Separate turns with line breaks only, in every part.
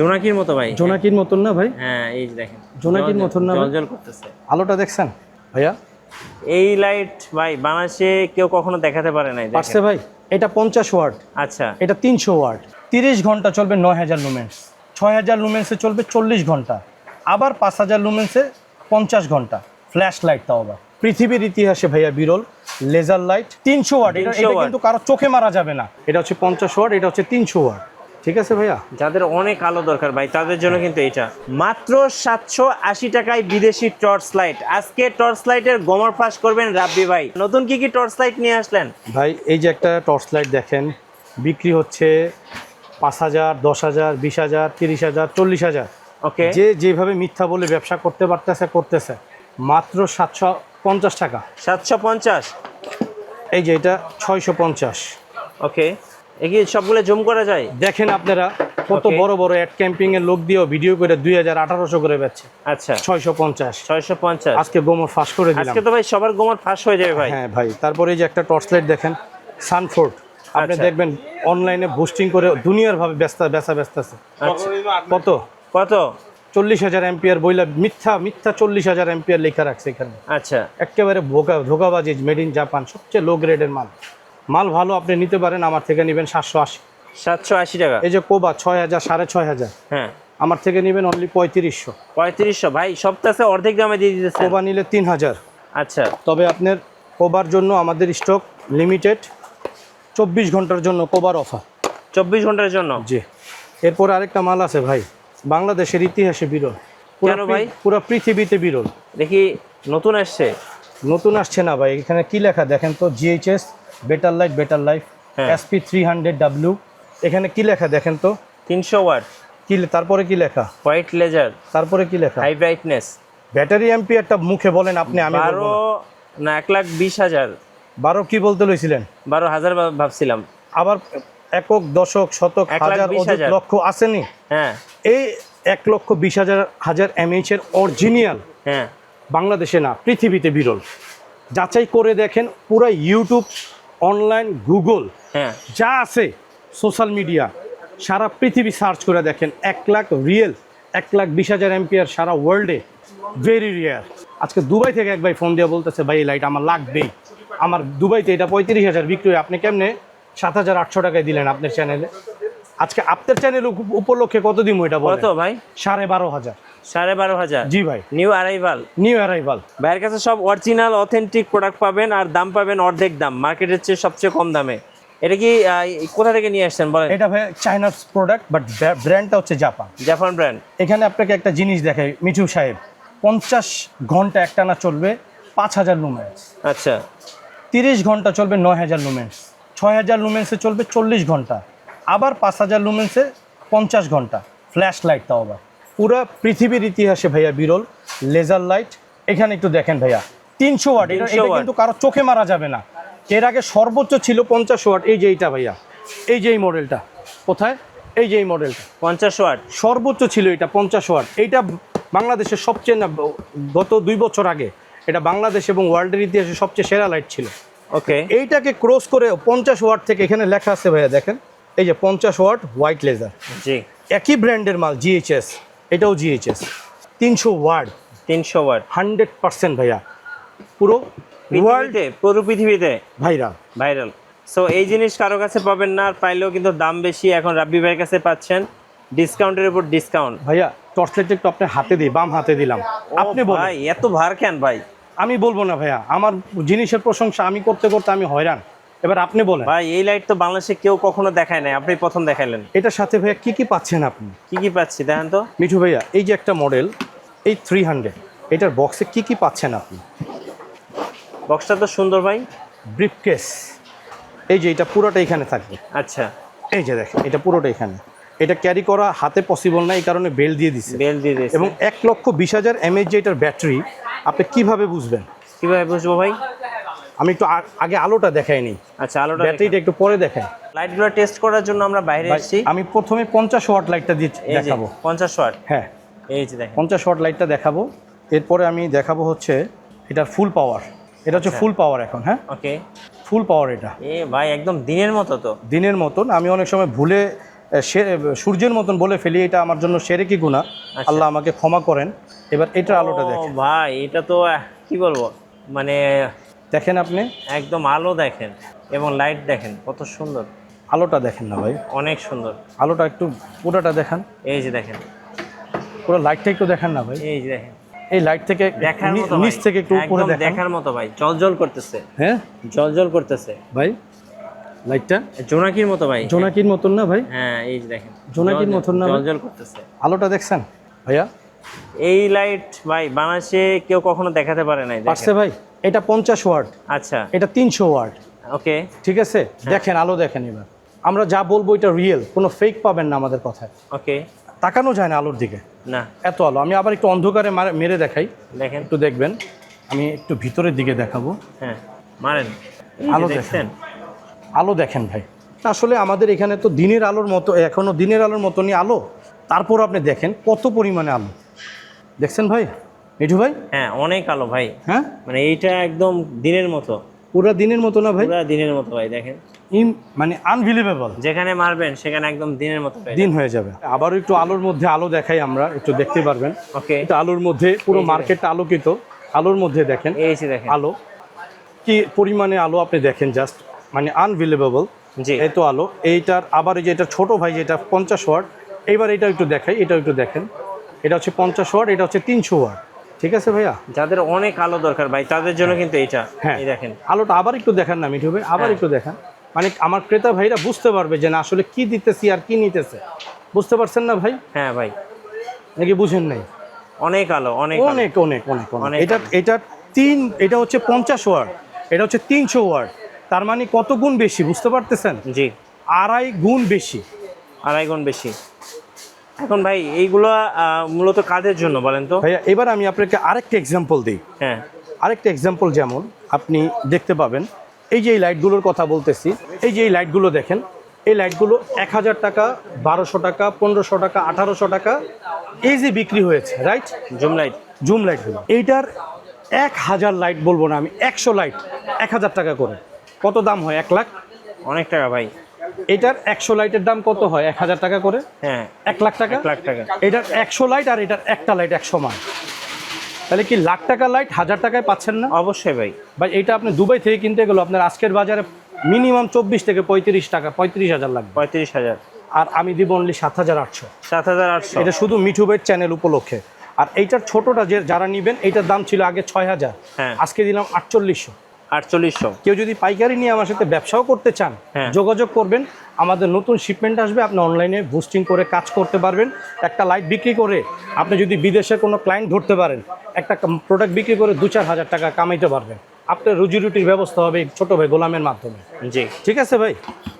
জোনাকির মতো ভাই।
জোনাকির মতন না ভাই?
হ্যাঁ এই যে দেখেন
জোনাকির মতন না?
জ্বলজ্বল করতেছে।
আলোটা দেখছেন ভাইয়া?
এই লাইট ভাই বাংলাদেশে কেউ কখনো দেখাতে পারে নাই।
পারছে ভাই? এটা 50 ওয়াট,
আচ্ছা
এটা 300 ওয়াট। 30 ঘন্টা চলবে 9000 লুমেন্স, 6000 লুমেন্সে চলবে 40 ঘন্টা, আবার 5000 লুমেন্সে 50 ঘন্টা। ফ্ল্যাশ লাইট তাও আবার পৃথিবীর ইতিহাসে ভাইয়া বিরল লেজার লাইট। 300 ওয়াট, এটা কিন্তু কারো চোখে মারা যাবে না। এটা হচ্ছে 50 ওয়াট, এটা হচ্ছে 300 ওয়াট। ঠিক আছে ভাইয়া?
যাদের অনেক আলো দরকার ভাই তাদের জন্য কিন্তু এটা মাত্র 780 টাকায় বিদেশি টর্চ লাইট। আজকে টর্চ লাইটের গোমর ফাঁস করবেন রাব্বি ভাই। নতুন কি কি টর্চ লাইট নিয়ে আসলেন
ভাই? এই যে একটা টর্চ লাইট দেখেন, বিক্রি হচ্ছে 5000, 10000, 20000, 30000, 40000।
ওকে,
যে যেভাবে মিথ্যা বলে ব্যবসা করতে করতেছে মাত্র 750 টাকা।
750।
এই যে এটা 650।
ওকে, এগিয়ে সবগুলো জুম করা যায়।
দেখেন আপনারা কত
Okay.
বড় বড় অ্যাড ক্যাম্পিং এর লোক দিয়েও ভিডিও করে 2000-1800 করে বেচছে।
আচ্ছা
650।
650।
আজকে গোমর ফাঁস করে দিলাম।
আজকে তো ভাই সবার গোমর ফাঁস হয়ে যাবে ভাই।
হ্যাঁ ভাই, তারপরে এই যে একটা টর্চ লাইট দেখেন সানফোর্ড, আপনি
আচ্ছা।
দেখবেন অনলাইনে বুস্টিং করে দুনিয়ার ভাবে বেচা আছে।
আচ্ছা
কত
কত?
40,000 অ্যাম্পিয়ার বইলা মিথ্যা 40,000 অ্যাম্পিয়ার লেখা রাখছে এখানে।
আচ্ছা
একেবারে ধোকাবাজি, মেড ইন জাপান, সবচেয়ে লো গ্রেডের মাল ভালো আপনি নিতে পারেন, আমার থেকে নেবেন 780।
780 টাকা।
এই যে কোবা 6000, 6500,
হ্যাঁ
আমার থেকে নেবেন অনলি 3500।
3500 ভাই, সপ্তাহে অর্ধেক দামে দিয়ে দিতেছে।
কোবা নিলে 3000।
আচ্ছা
তবে আপনার কোবার জন্য আমাদের স্টক লিমিটেড, 24 ঘন্টার জন্য কোবার অফার।
24 ঘন্টার জন্য?
জি। এরপর আরেকটা মাল আছে ভাই, বাংলাদেশের ইতিহাসে বিরল,
কেন ভাই?
পুরো পৃথিবীতে বিরল।
দেখি নতুন আসছে।
নতুন আসছে না ভাই, এখানে কি লেখা দেখেন তো, GHS better light better life
হ্যাঁ।
SP 300W। এখানে কি লেখা দেখেন তো,
300 ওয়াট,
তারপরে কি লেখা,
হোয়াইট লেজার,
তারপরে কি লেখা,
হাই ব্রাইটনেস।
ব্যাটারি এম্পিয়ারটা মুখে বলেন আপনি, আমি বলবো
12
না।
না 1,20,000।
12 কি বলতে লইছিলেন?
12,000 ভাবছিলাম।
আবার একক, দশক, শতক, হাজার, অযুত,
1,20,000
লক্ষ আসেনি।
হ্যাঁ
এই 1,20,000 mAh এর অরিজিনাল
হ্যাঁ
বাংলাদেশে না, পৃথিবীতে বিরল। যাচাই করে দেখেন, পুরো ইউটিউব, অনলাইন, গুগল
হ্যাঁ
যা আছে সোশ্যাল মিডিয়া, সারা পৃথিবী সার্চ করে দেখেন, 1 লাখ রিয়েল, 1,20,000 অ্যাম্পিয়ার সারা ওয়ার্ল্ডে ভেরি রেয়ার। আজকে দুবাই থেকে এক ভাই ফোন দিয়ে বলতেছে, ভাই এই লাইট আমার লাগবেই। আমার দুবাইতে এটা 35,000 বিক্রি হয়, আপনি কেমনে 7,800 টাকায় দিলেন আপনার চ্যানেলে? আজকে আপনার চ্যানেল উপলক্ষে কত দিব এটা বলেন?
কত ভাই?
12,500।
12,500?
জি ভাই,
নিউ অ্যারাইভাল।
New arrival.
ভাইয়ের কাছে সব অরিজিনাল অথেন্টিক প্রোডাক্ট পাবেন, আর দাম পাবেন অর্ধেক দাম, মার্কেটের চেয়ে সবচেয়ে কম দামে। এটা কি কোথা থেকে নিয়ে আসছেন বলেন?
এটা ভাই চায়নার প্রোডাক্ট, বাট ব্র্যান্ডটা হচ্ছে জাপান,
জাপান ব্র্যান্ড।
এখানে আপনাকে একটা জিনিস দেখাই মিঠু সাহেব, 50 ঘন্টা একটানা চলবে 5000 লুমেন্স,
আচ্ছা
30 ঘন্টা চলবে 9000 লুমেন্স, 6000 লুমেন্সে চলবে 40 ঘন্টা, আবার 5000 লুমেন্সে 50 ঘন্টা। ফ্ল্যাশ লাইট তাও আবার পুরো পৃথিবীর ইতিহাসে ভাইয়া বিরল লেজার লাইট। এখানে একটু দেখেন ভাইয়া, 300 ওয়াট, এটা
300 ওয়াট।
কিন্তু কারো চোখে মারা যাবে না। এর আগে সর্বোচ্চ ছিল 50 ওয়াট। এই যে এইটা ভাইয়া, এই যে এই মডেলটা, কোথায়, এই যে এই মডেলটা
50 ওয়াট।
সর্বোচ্চ ছিল এটা 50 ওয়াট। এইটা বাংলাদেশের সবচেয়ে না, গত 2 বছর আগে এটা বাংলাদেশ এবং ওয়ার্ল্ডের ইতিহাসে সবচেয়ে সেরা লাইট ছিল।
ওকে,
এইটাকে ক্রস করে 50 ওয়াট থেকে এখানে লেখা আছে ভাইয়া দেখেন, এই যে 50 ওয়াট হোয়াইট লেজার,
জি
একই ব্র্যান্ডের মাল, জিএইচএস, এটাও জিএইচএস, 300 ওয়াট,
300 ওয়াট
100% ভাইয়া, পুরো ওয়ার্ল্ড
পুরো পৃথিবীতে
ভাইরাল।
ভাইরাল। সো এই জিনিস কারো কাছে পাবেন না, আর পাইলেও কিন্তু দাম বেশি। এখন রাব্বি ভাইয়ের কাছে পাচ্ছেন ডিসকাউন্টের উপর ডিসকাউন্ট।
ভাইয়া টর্চ লাইট একটু আপনার হাতে দিই, বাম হাতে দিলাম, আপনি বলেন।
ভাই এত ভার কেন ভাই?
আমি বলবো না ভাইয়া, আমার জিনিসের প্রশংসা আমি করতে করতে আমি হয়রান, এবার আপনি বলেন।
ভাই এই লাইট তো বাংলাদেশে কেউ কখনো দেখায় নাই, আপনি প্রথম দেখাইলেন।
এটার সাথে ভাইয়া কি কি পাচ্ছেন আপনি?
কি কি পাচ্ছি দেখেন তো
মিঠু ভাইয়া, এই যে একটা মডেল, এই 300, এটার বক্সে কি কি পাচ্ছেন আপনি?
বক্সটা তো সুন্দর ভাই।
ব্রিফকেস, এই যে এটা পুরোটা এখানে থাকবে।
আচ্ছা,
এই যে দেখেন এটা পুরোটা এখানে, এটা ক্যারি করা হাতে পসিবল না, এই কারণে বেল্ট দিয়ে দিচ্ছে।
বেল দিয়ে দিয়েছে।
এবং 1,20,000 mAh যে এটার ব্যাটারি, আপনি কিভাবে বুঝবেন?
কিভাবে বুঝবো ভাই?
আমি একটু আগে আলোটা দেখাইনি,
আচ্ছা আলোটা
ব্যাটারিটা একটু পরে দেখাই।
লাইটগুলো টেস্ট করার জন্য আমরা বাইরে এসেছি।
আমি প্রথমে 50 ওয়াট লাইটটা দিয়ে
এই যে
দেখাবো।
50 ওয়াট,
হ্যাঁ,
এই যে দেখেন
50 ওয়াট লাইটটা দেখাবো। এরপরে আমি দেখাবো হচ্ছে এটার ফুল পাওয়ার। এটা হচ্ছে ফুল পাওয়ার এখন। হ্যাঁ,
ওকে,
ফুল পাওয়ার এটা
এ ভাই একদম দিনের মতো তো।
দিনের মতন। আমি অনেক সময় ভুলে সূর্যের মতন বলে ফেলি, এটা আমার জন্য সেরে কি গুনাহ, আল্লাহ আমাকে ক্ষমা করেন। এবার এটার আলোটা
ও
দেখেন
ভাই, এটা তো কি বলবো, মানে
দেখেন আপনি
একদম আলো দেখেন এবং লাইট দেখেন কত সুন্দর,
আলোটা দেখেন না ভাই,
অনেক সুন্দর।
আলোটা একটু পুরোটা দেখান,
এই যে দেখেন,
পুরো লাইটটা একটু দেখেন না ভাই,
এই যে দেখেন,
এই লাইট থেকে
দেখার মতো
নিচ
ভাই,
থেকে একটু উপরে
একদম
দেখেন,
দেখার মতো ভাই, জলজল করতেছে,
হ্যাঁ
জলজল করতেছে
ভাই লাইটটা
জোনাকির মতো ভাই।
জোনাকির মতন না ভাই,
হ্যাঁ এই যে দেখেন,
জোনাকির মতন না ভাই?
জলজল করতেছে।
আলোটা দেখছেন ভাইয়া?
এই লাইট ভাই বাংলাদেশে কেউ কখনো দেখাতে পারে নাই, দেখেন।
পারছে ভাই? এটা 50 ওয়াট,
আচ্ছা,
এটা 300 ওয়াট,
ওকে,
ঠিক আছে? দেখেন আলো দেখেন, এবার আমরা যা বলবো এটা রিয়েল, কোনো ফেক পাবেন না আমাদের কথায়,
ওকে,
তাকানো যায় না আলোর দিকে,
না
এত আলো। আমি আবার একটু অন্ধকারে মেরে দেখাই,
দেখেন,
একটু দেখবেন, আমি একটু ভিতরের দিকে দেখাবো,
হ্যাঁ মারেন,
আলো
আলো দেখছেন,
আলো দেখেন ভাই। আসলে আমাদের এখানে তো দিনের আলোর মতো, এখনো দিনের আলোর মতনই আলো, তারপর আপনি দেখেন কত পরিমাণে আলো দেখছেন ভাই, মিঠু ভাই?
হ্যাঁ অনেক আলো ভাই,
হ্যাঁ
মানে এইটা একদম দিনের মতো,
পুরা দিনের মতো না ভাই?
পুরো দিনের মতো ভাই, দেখেন
মানে আনবিলিভেবল,
যেখানে মারবেন সেখানে একদম দিনের মতো ভাই।
দিন হয়ে যাবে। আবারও একটু আলোর মধ্যে আলো দেখাই, আমরা একটু দেখতে পারবেন,
ওকে,
এটা আলোর মধ্যে পুরো
এই যে
মার্কেটটা আলোকিত, আলোর মধ্যে দেখেন
এই যে দেখেন,
আলো, কি পরিমাণে আলো আপনি দেখেন, জাস্ট মানে আনবিলিভেবল
জি
এত আলো। এইটার আবার এই যে এটা ছোট ভাই, যেটা 50 ওয়াট, এইবার এটা একটু দেখাই, এটা একটু দেখেন, এটা হচ্ছে 50 ওয়াট, এটা হচ্ছে 300 ওয়াট, ঠিক আছে ভাইয়া?
যাদের অনেক আলো দরকার ভাই তাদের জন্য কিন্তু এইটা,
হ্যাঁ
এই দেখেন,
আলোটা আবার একটু দেখান না মিঠু ভাই, আবার
হ্যাঁ।
একটু দেখান, মানে আমার ক্রেতা ভাইরা বুঝতে পারবে যে না আসলে কি দিতেছি আর কি নিতেছে, বুঝতে পারছেন না ভাই?
হ্যাঁ ভাই,
নাকি বুঝেন নাই?
অনেক আলো, অনেক আলো।
অনেক অনেক অনেক
অনেক
অনেক এটা এটা এটা হচ্ছে 50 ওয়াট, এটা হচ্ছে 300 ওয়াট, তার মানে কত গুণ বেশি বুঝতে পারতেছেন?
জি,
2.5 গুণ বেশি,
2.5 গুণ বেশি। এখন ভাই এইগুলো মূলত কাদের জন্য বলেন তো?
ভাইয়া এবার আমি আপনাকে আরেকটা এক্সাম্পল দিই,
হ্যাঁ,
আরেকটা এক্সাম্পল, যেমন আপনি দেখতে পাবেন, এই যে এই লাইটগুলোর কথা বলতেছি, এই যে এই লাইটগুলো দেখেন, এই লাইটগুলো 1000 টাকা, 1200 টাকা, 1500 টাকা, 1800 টাকা এই যে বিক্রি হয়েছে, রাইট?
জুম লাইট,
জুম লাইটগুলো, এইটার 1000 লাইট বলবো না আমি, 100 লাইট 1000 টাকা করে, কত দাম হয়? 1 লাখ।
অনেক টাকা ভাই।
এটার 100 লাইটের দাম কত হয়? 1000 টাকা করে,
হ্যাঁ,
1 লাখ টাকা।
1 লাখ টাকা।
এটার 100 লাইট আর এটার একটা লাইট 100 মান, তাহলে কি লাখ টাকার লাইট 1000 টাকায় পাচ্ছেন না?
অবশ্যই ভাই।
ভাই এটা আপনি দুবাই থেকে কিনতে গেলে আপনার আজকের বাজারে মিনিমাম 24 থেকে 35 টাকা, 35,000 লাগবে,
35,000।
আর আমি দিব অনলি 7,800।
7,800।
এটা শুধু মিঠু ভাইয়ের চ্যানেল উপলক্ষে। আর এইটার ছোটটা যে যারা নেবেন, এইটার দাম ছিল আগে 6,000,
হ্যাঁ,
আজকে দিলাম 4800।
4800।
কেউ যদি পাইকারি নিয়ে আমার সাথে ব্যবসাও করতে চান,
হ্যাঁ।
যোগাযোগ করবেন, আমাদের নতুন শিপমেন্ট আসবে, আপনি অনলাইনে বুস্টিং করে কাজ করতে পারবেন। একটা লাইট বিক্রি করে আপনি যদি বিদেশে কোনো ক্লায়েন্ট ধরতে পারেন, একটা প্রোডাক্ট বিক্রি করে 2-4 হাজার টাকা কামাইতে পারবেন, আপনার রুজি রুটির ব্যবস্থা হবে এই ছোট ভাই গোলামের মাধ্যমে।
জি,
ঠিক আছে ভাই?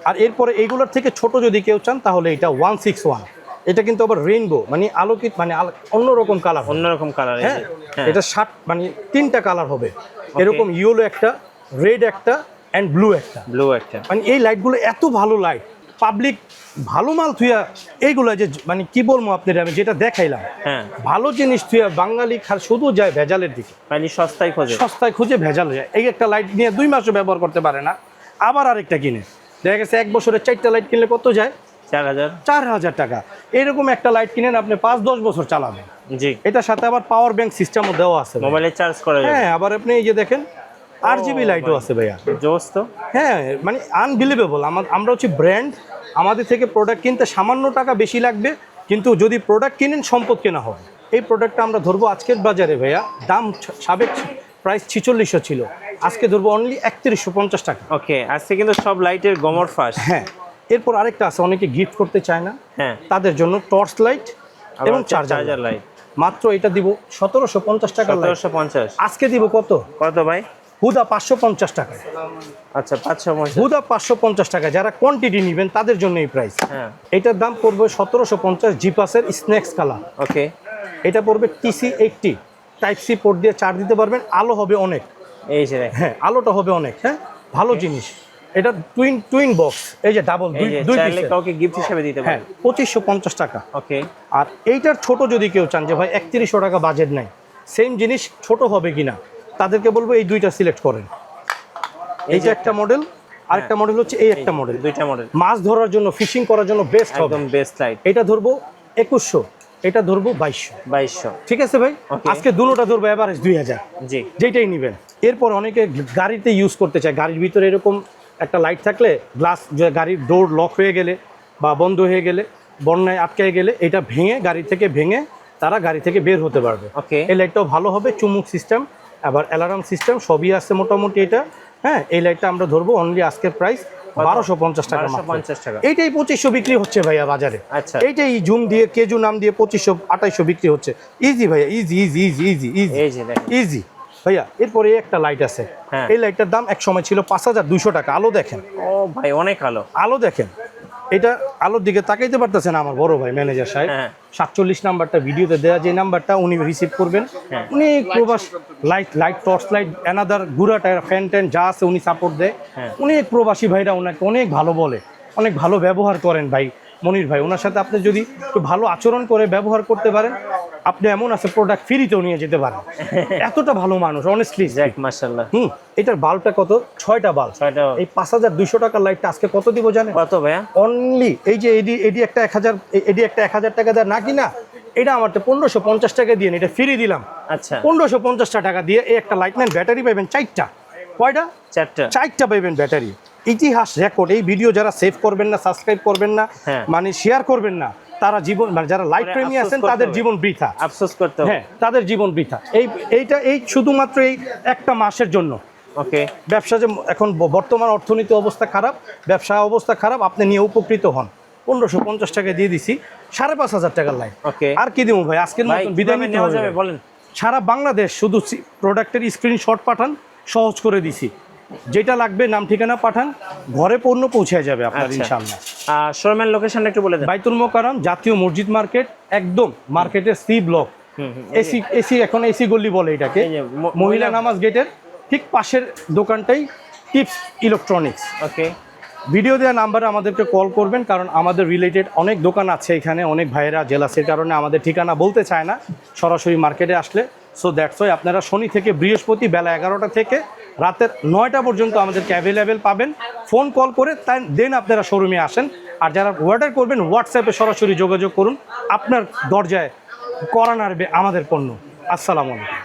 আর এরপরে এইগুলোর থেকে ছোট যদি কেউ চান, তাহলে এটা 161, এটা কিন্তু আবার রেইনবো, মানে আলোকিত, মানে অন্যরকম কালার,
অন্যরকম কালার।
হ্যাঁ, এটা 60 মানে 3টা কালার হবে, এরকম ইয়েলো একটা, রেড একটা অ্যান্ড ব্লু একটা,
ব্লু একটা।
মানে এই লাইটগুলো এত ভালো লাইট, পাবলিক ভালো মাল থুয়া, এইগুলো যে মানে কি বলবো আপনাদের, আমি যেটা দেখাইলাম,
হ্যাঁ,
ভালো জিনিস থুয়া বাঙালি শুধু যায় ভেজালের দিকে,
মানে সস্তায় খোঁজে,
সস্তায় খুঁজে ভেজাল যায়। এই একটা লাইট নিয়ে 2 মাসও ব্যবহার করতে পারে না, আবার আরেকটা কিনে, দেখা গেছে 1 বছরে 4টা লাইট কিনলে কত যায়?
4,000।
4,000 টাকা। এরকম একটা লাইট কিনেন আপনি 5-10 বছর চালাবেন।
জি,
এটার সাথে আবার পাওয়ার ব্যাংক সিস্টেমও দেওয়া আছে,
মোবাইলে চার্জ করা যাবে।
হ্যাঁ, আবার আপনি এই যে দেখেন RGB লাইটও আছে ভাইয়া।
জোস তো।
হ্যাঁ, মানে আনবিলিভেবল। আমরা হচ্ছে ব্র্যান্ড, আমাদের থেকে প্রোডাক্ট কিনতে সামান্য টাকা বেশি লাগবে, কিন্তু যদি প্রোডাক্ট কিনেন সম্পদ কেনা হবে। এই প্রোডাক্টটা আমরা ধরবো আজকের বাজারে ভাইয়া, দাম সাবেক প্রাইস 4600 ছিল, আজকে ধরবো অনলি 3150 টাকা।
ওকে, আজকে কিন্তু সব লাইটের গমর ফাঁস।
হ্যাঁ, এরপর আরেকটা আছে, অনেকে গিফট করতে চায় না,
হ্যাঁ,
তাদের জন্য টর্চ লাইট এবং চার্জার
চার্জার লাইট।
মাত্র এটা দিব 1750 টাকা।
1750।
আজকে দিব কত?
কত ভাই?
হুদা 550 টাকা।
আচ্ছা, 550।
হুদা 550 টাকা। যারা কোয়ান্টিটি নেবেন তাদের জন্য এই প্রাইস।
হ্যাঁ,
এটার দাম পড়বে 1750, জিপাসের স্ন্যাক্স কালার।
ওকে,
এটা পড়বে TC80, টাইপ সি পোর্ট দিয়ে চার্জ দিতে পারবেন, আলো হবে অনেক।
এই যে দেখেন,
হ্যাঁ, আলোটা হবে অনেক। হ্যাঁ, ভালো জিনিস। এটা টুইন বক্স, এই যে ডাবল,
এই যে
দুই
চাইলে
পিসের।
কাউকে গিফট হিসেবে দিতে
হ্যাঁ,
পারেন।
2550 টাকা।
ওকে,
আর এইটার ছোট যদি কেউ চান যে ভাই 3100 টাকা বাজেট নাই, সেম জিনিস ছোট হবে কিনা, তাদেরকে বলবো এই দুইটা সিলেক্ট করেন। এইটা একটা মডেল, আরেকটা মডেল হচ্ছে এই একটা মডেল,
দুইটা মডেল,
মাছ ধরার জন্য ফিশিং করার জন্য বেস্ট হবে।
একদম বেস্ট লাইট।
এটা ধরবো 2100, এটা ধরবো 2200।
2200,
ঠিক আছে ভাই,
Okay.
আজকে দুটোটা ধরবো এভারেজ 2000,
জি
যেটাই নেবেন। এরপর অনেকে গাড়িতে ইউজ করতে চায়, গাড়ির ভিতরে এরকম একটা লাইট থাকলে গ্লাস, গাড়ির ডোর লক হয়ে গেলে বা বন্ধ হয়ে গেলে, বন্যায় আটকে গেলে, এটা ভেঙে গাড়ি থেকে ভেঙে তারা গাড়ি থেকে বের হতে পারবে।
ওকে,
এই লাইটটাও ভালো হবে, চুমুক সিস্টেম, আবার অ্যালার্ম সিস্টেম সবই আছে মোটামুটি এটা। হ্যাঁ, এই লাইটটা আমরা ধরবো অনলি আজকের প্রাইস 1250 টাকা মাত্র।
1250 টাকা।
এইটাই 2500 বিক্রি হচ্ছে ভাইয়া বাজারে।
আচ্ছা,
এইটাই জুম দিয়ে কেজু নাম দিয়ে 2500 2800 বিক্রি হচ্ছে। ইজি ভাইয়া, easy easy easy easy easy
এই যে দেখেন,
ইজি ভাইয়া। এরপরে একটা লাইট আছে,
হ্যাঁ।
এই লাইটটার দাম এক সময় ছিল 5200 টাকা। আলো দেখেন,
ও ভাই অনেক আলো।
আলো দেখেন, এটা আলোর দিকে তাকাইতে পারতেছে না আমার বড় ভাই ম্যানেজার সাহেব।
হ্যাঁ।
47 নাম্বারটা ভিডিওতে দেওয়া, যে নাম্বারটা উনি রিসিভ করবেন।
হ্যাঁ।
উনি প্রবাস লাইট টর্চ লাইট অ্যানাদার গুড়া টায়ার ফ্যান ট্যান যা আছে উনি সাপোর্ট দেয়।
হ্যাঁ।
অনেক প্রবাসী ভাইরা ওনাকে অনেক ভালো বলে, অনেক ভালো ব্যবহার করেন ভাই মনির ভাই। ওনার সাথে আপনি যদি একটু ভালো আচরণ করে ব্যবহার করতে পারেন, আপনি এমন আছে প্রোডাক্ট ফ্রিতেও নিয়ে যেতে পারেন। এতটা ভালো মানুষ অনেস্টলি।
যাক মাশাআল্লাহ।
এটার বাল্বটা কত? 6টা বাল্ব।
6টা।
এই 5200 টাকার লাইটটা আজকে কত দিব জানেন?
কত ভাইয়া?
অনলি এই যে এডি একটা 1000, এডি একটা 1000 টাকা দেয় না কিনা, এটা আমার তো 1550 টাকা দিয়ে এটা ফ্রি দিলাম।
আচ্ছা,
1550 টাকা দিয়ে এই একটা লাইট নেন, ব্যাটারি পাবেন 4টা। কয়টা?
4টা।
4টা পাবেন ব্যাটারি। ইতিহাস রেকর্ড। এই ভিডিও যারা সেভ করবেন না, সাবস্ক্রাইব করবেন না,
হ্যাঁ।
মানে শেয়ার করবেন না, তারা জীবন, মানে যারা লাইট
পরে
প্রেমী
আফসোস
আছেন
করতে
তাদের
হবে।
জীবন বৃথা।
আফসোস করতে হবে।
হ্যাঁ, তাদের জীবন বৃথা। এই শুধুমাত্র এই একটা মাসের জন্য।
ওকে,
ব্যবসা যে এখন বর্তমান অর্থনীতি অবস্থা খারাপ, ব্যবসা অবস্থা খারাপ, আপনি নিয়ে উপকৃত হন। 1550 টাকা দিয়ে দিছি, 5500 টাকার লাইন।
ওকে
আর কি দিব ভাই, আজকের
ভাই,
মতন বিদায়
কিভাবে
নিতে
নেওয়া
হবে
যাবে
ভাই।
বলেন?
সারা বাংলাদেশ শুধু প্রোডাক্টের স্ক্রিনশট পাঠান, সহজ করে দিছি। যেটা লাগবে নাম ঠিকানা পাঠান, ঘরে পণ্য পৌঁছে যাবে আপনার
আচ্ছা।
ইনশাআল্লাহ।
শোরুমের লোকেশনটা একটু বলে দেন।
বাইতুল মোকাররম জাতীয় মসজিদ মার্কেট, একদম মার্কেটের সি ব্লক। এসি এখন এসি গল্লি বলে এটাকে,
এই যে
মহিলা নামাজ গেটের ঠিক পাশের দোকানটাই টিপস ইলেকট্রনিক্স।
ওকে,
ভিডিও দেওয়া নাম্বারে আমাদেরকে কল করবেন, কারণ আমাদের রিলেটেড অনেক দোকান আছে এখানে। অনেক ভাইয়েরা জেলাসের কারণে আমাদের ঠিকানা বলতে চায় না সরাসরি মার্কেটে আসলে। সো দ্যাটস ওয়াই আপনারা শনি থেকে বৃহস্পতি বেলা 11টা থেকে রাতের 9টা পর্যন্ত আমাদেরকে অ্যাভেলেবেল পাবেন। ফোন কল করে দেন আপনারা শোরুমে আসেন। আর যারা অর্ডার করবেন হোয়াটসঅ্যাপে সরাসরি যোগাযোগ করুন, আপনার দরজায় করা নাড়বে আমাদের পণ্য। আসসালামু আলাইকুম।